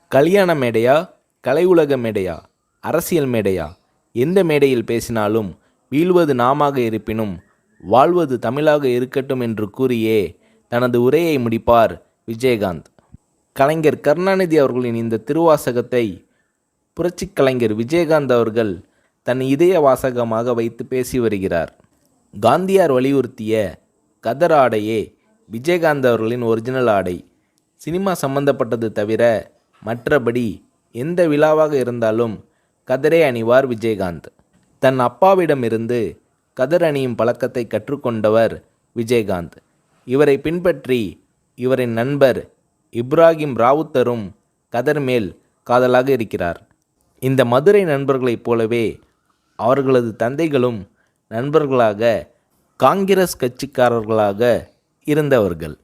கல்யாண மேடையா, கலை உலக மேடையா, அரசியல் மேடையா, எந்த மேடையில் பேசினாலும் வீழ்வது நாமாக இருப்பினும் வாழ்வது தமிழாக இருக்கட்டும் என்று கூறியே தனது உரையை முடிப்பார் விஜயகாந்த். கலைஞர் கருணாநிதி அவர்களின் இந்த திருவாசகத்தை புரட்சிக் கலைஞர் விஜயகாந்த் அவர்கள் தன் இதய வாசகமாக வைத்து பேசி வருகிறார். காந்தியார் வலியுறுத்திய கதர் ஆடையே விஜயகாந்த் அவர்களின் ஒரிஜினல் ஆடை. சினிமா சம்பந்தப்பட்டது தவிர மற்றபடி எந்த விழாவாக இருந்தாலும் கதரே அணிவார் விஜயகாந்த். தன் அப்பாவிடமிருந்து கதர் அணியும் பழக்கத்தை கற்றுக்கொண்டவர் விஜயகாந்த். இவரை பின்பற்றி இவரின் நண்பர் இப்ராஹிம் ராவுத்தரும் கதர் மேல் காதலாக இருக்கிறார். இந்த மதுரை நண்பர்களைப் போலவே அவர்களது தந்தைகளும் நண்பர்களாக காங்கிரஸ் கட்சிக்காரர்களாக இருந்தவர்கள்.